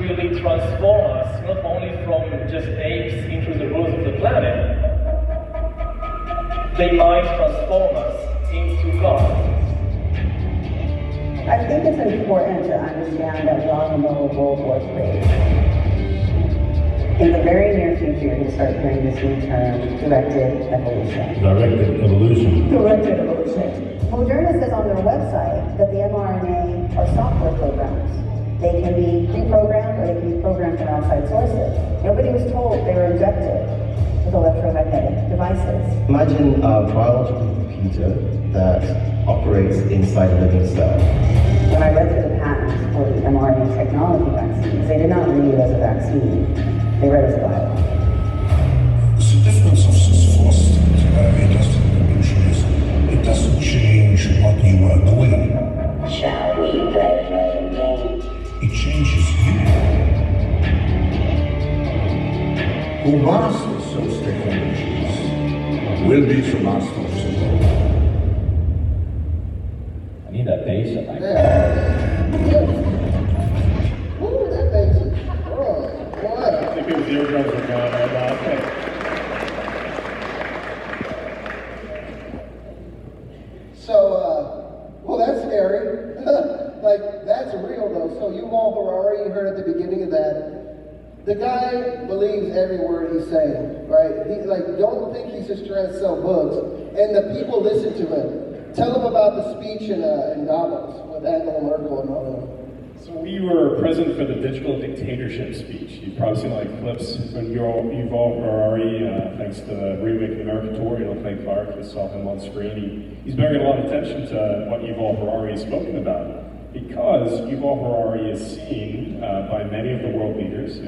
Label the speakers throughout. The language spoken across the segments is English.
Speaker 1: really transform us, not only from just apes into the rulers of the planet, they might transform us into God.
Speaker 2: I think it's important to understand that we all know World War III. In the very near future, you'll start hearing this new term, directed evolution.
Speaker 3: Directed evolution.
Speaker 2: Directed evolution. Moderna says on their website that the mRNA are software programs. They can be pre-programmed or they can be programmed from outside sources. Nobody was told they were injected with electromagnetic devices.
Speaker 4: Imagine a biological computer that operates inside a living cell.
Speaker 2: When I read through the patents for the mRNA technology vaccines, they did not read it as a vaccine. They read it as a bio.
Speaker 5: The difference of this first directed evolution is it doesn't change what you are doing.
Speaker 2: Shall we play?
Speaker 5: It changes you. Who masters those technologies will be the master of the world.
Speaker 3: I need that bass in my car.
Speaker 6: Ooh, that bass is strong. Boy.
Speaker 1: I think it was eardrums were gone right now. Okay.
Speaker 6: So, well, that's scary. Like, that's real, though. So, Yuval Harari, you heard at the beginning of that, the guy believes every word he's saying, right? He, like, don't think he's just trying to sell books. And the people listen to him. Tell them about the speech in Davos with Angela Merkel and all them.
Speaker 7: So we were present for the digital dictatorship speech. You've probably seen like clips from Yuval Harari, thanks to the Remake America tour. You'll thank Clark, you saw him on screen. He's bringing a lot of attention to what Yuval Harari has spoken about, because Yuval Harari is seen by many of the world leaders,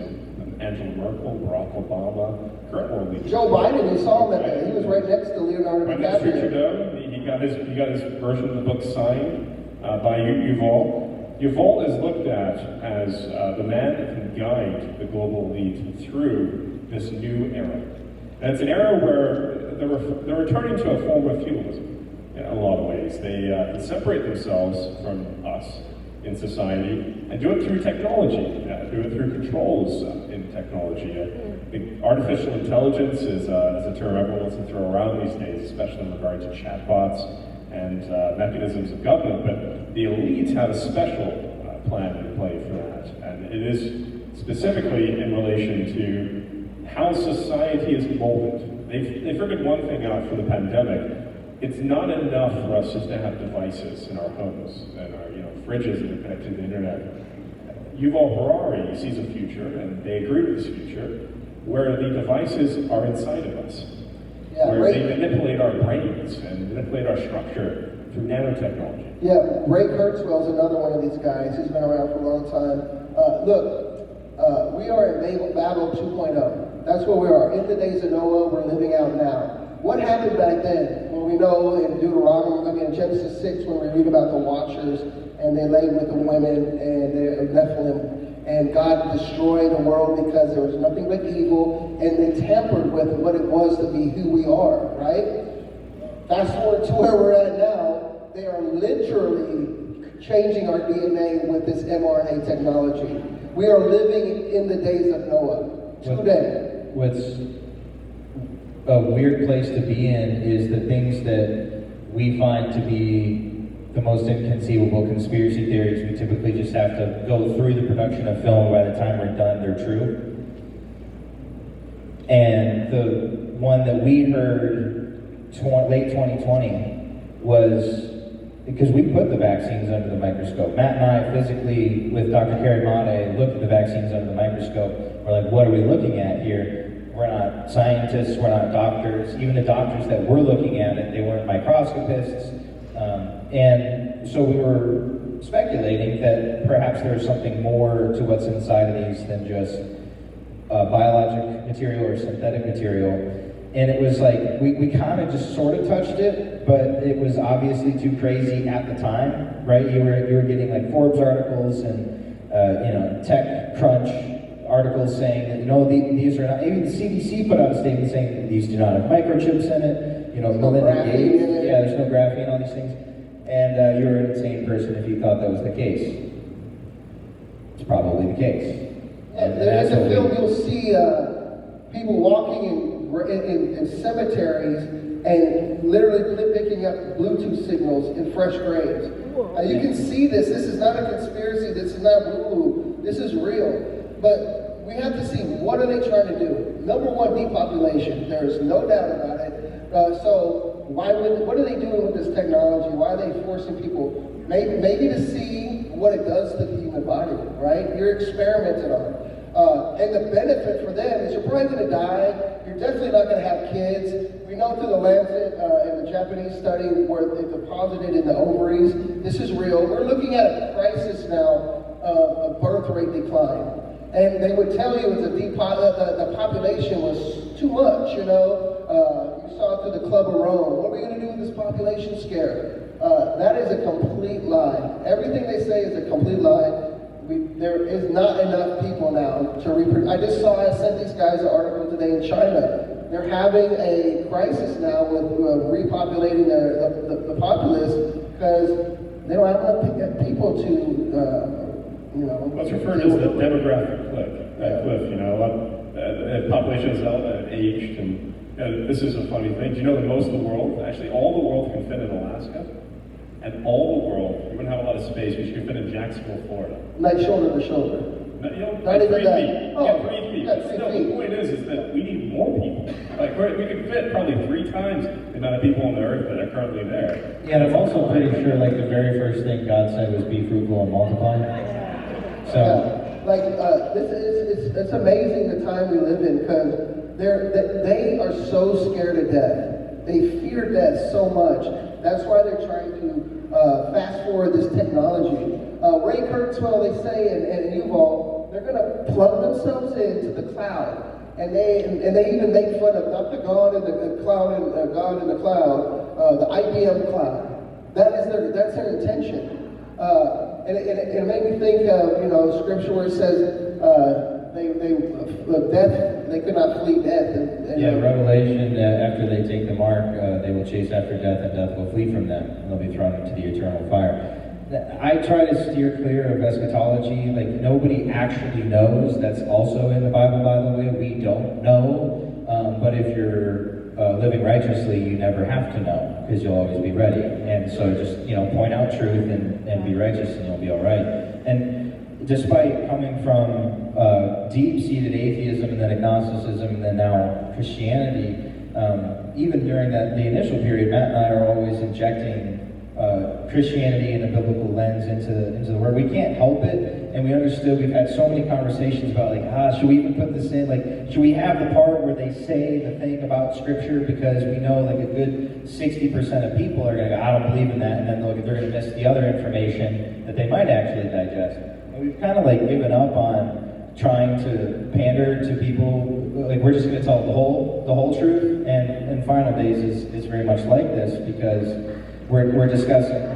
Speaker 7: Angela Merkel, Barack Obama, current world leaders.
Speaker 6: Joe Biden, you saw him at that. He was right next to Leonardo
Speaker 7: Right next to
Speaker 6: DiCaprio.
Speaker 7: Trudeau. He got his version of the book signed by Yuval. Yuval is looked at as the man that can guide the global elite through this new era. And it's an era where they're returning to a form of feudalism in a lot of ways. They can separate themselves from us in society and do it through technology, do it through controls in technology. I think artificial intelligence is a term everyone wants to throw around these days, especially in regard to chatbots and mechanisms of government, but the elites have a special plan in play for that, and it is specifically in relation to how society is molded. They figured one thing out for the pandemic. It's not enough for us just to have devices in our homes and our fridges that are connected to the internet. Yuval Harari sees a future, and they agree with this future, where the devices are inside of us. Where they manipulate our brains and manipulate our structure through nanotechnology.
Speaker 6: Yeah, Ray Kurzweil's another one of these guys. He's been around for a long time. We are in Babel 2.0. That's where we are. In the days of Noah, we're living out now. What happened back then? Well, we know in in Genesis 6, when we read about the Watchers, and they laid with the women, and the Nephilim, and God destroyed the world because there was nothing but evil, and they tampered with what it was to be who we are, right? Fast forward to where we're at now, they are literally changing our DNA with this mRNA technology. We are living in the days of Noah today.
Speaker 8: What's a weird place to be in is the things that we find to be the most inconceivable conspiracy theories. We typically just have to go through the production of film. By the time we're done, they're true. And the one that we heard late 2020 was because we put the vaccines under the microscope. Matt and I physically, with Dr. Kerry Mate, looked at the vaccines under the microscope. We're like, what are we looking at here? We're not scientists, we're not doctors. Even the doctors that were looking at it, they weren't microscopists. And so we were speculating that perhaps there's something more to what's inside of these than just biologic material or synthetic material. And it was like, we kind of just sort of touched it, but it was obviously too crazy at the time, right? You were getting like Forbes articles and TechCrunch articles saying that, these are not, even the CDC put out a statement saying that these do not have microchips in it, Melinda Gates, there's no graphene, all these things. And you were an insane person if you thought that was the case. It's probably the case. And
Speaker 6: In
Speaker 8: that's
Speaker 6: the
Speaker 8: what we-
Speaker 6: film, you'll see people walking in cemeteries and literally picking up Bluetooth signals in fresh graves. You can see this. This is not a conspiracy. This is not woo-woo. This is real. But we have to see, what are they trying to do? Number one, depopulation. There is no doubt about it. So what are they doing with this technology? Why are they forcing people? Maybe to see what it does to the human body, right? You're experimenting on it. And the benefit for them is you're probably going to die. You're definitely not going to have kids. We know through the Lancet and the Japanese study where they deposited in the ovaries. This is real. We're looking at a crisis now of birth rate decline. And they would tell you the population was too much, you know. You saw it through the Club of Rome. What are we going to do with this population scare? That is a complete lie. Everything they say is a complete lie. There is not enough people now to reproduce. I sent these guys an article today in China. They're having a crisis now with repopulating the populace because they don't have enough people to, you know.
Speaker 7: What's referred to as the demographic cliff. You know, the population has aged, and this is a funny thing. Do you know that most of the world, actually all the world, can fit in Alaska? And all the world, you're going to have a lot of space, but you can fit in Jacksonville, Florida.
Speaker 6: Like shoulder to shoulder.
Speaker 7: No, you know,
Speaker 6: Not even
Speaker 7: 3
Speaker 6: that.
Speaker 7: feet.
Speaker 6: Oh,
Speaker 7: Yeah, 3 feet.
Speaker 6: yeah, 3
Speaker 7: No,
Speaker 6: feet.
Speaker 7: the point is that we need more people. Like, we could fit probably 3 times the amount of people on the earth that are currently there.
Speaker 8: Yeah, and I'm also pretty sure like the very first thing God said was be fruitful and multiply. So
Speaker 6: Yeah. Like it's amazing the time we live in because they are so scared of death. They fear death so much. That's why they're trying to fast forward this technology. Ray Kurzweil, they say, and Yuval, they're going to plug themselves into the cloud, and they even make fun of not the God in the cloud and God in the cloud, the IBM cloud. That's their intention. And it made me think of scripture where it says they could not flee death.
Speaker 8: yeah, Revelation, after they take the mark, they will chase after death, and death will flee from them, and they'll be thrown into the eternal fire. I try to steer clear of eschatology. Like, nobody actually knows. That's also in the Bible, by the way. We don't know. But if you're living righteously, you never have to know, because you'll always be ready. And so just, point out truth and be righteous, and you'll be all right. And despite coming from deep-seated atheism and then agnosticism and then now Christianity, even during the initial period, Matt and I are always injecting Christianity and a biblical lens into the word. We can't help it, and we understood. We've had so many conversations about should we even put this in? Like, should we have the part where they say the thing about Scripture, because we know like a good 60% of people are going to go, I don't believe in that, and then they're going to miss the other information that they might actually digest. And we've kind of given up on trying to pander to people. Like, we're just going to tell the whole truth, and Final Days is very much like this, because we're discussing.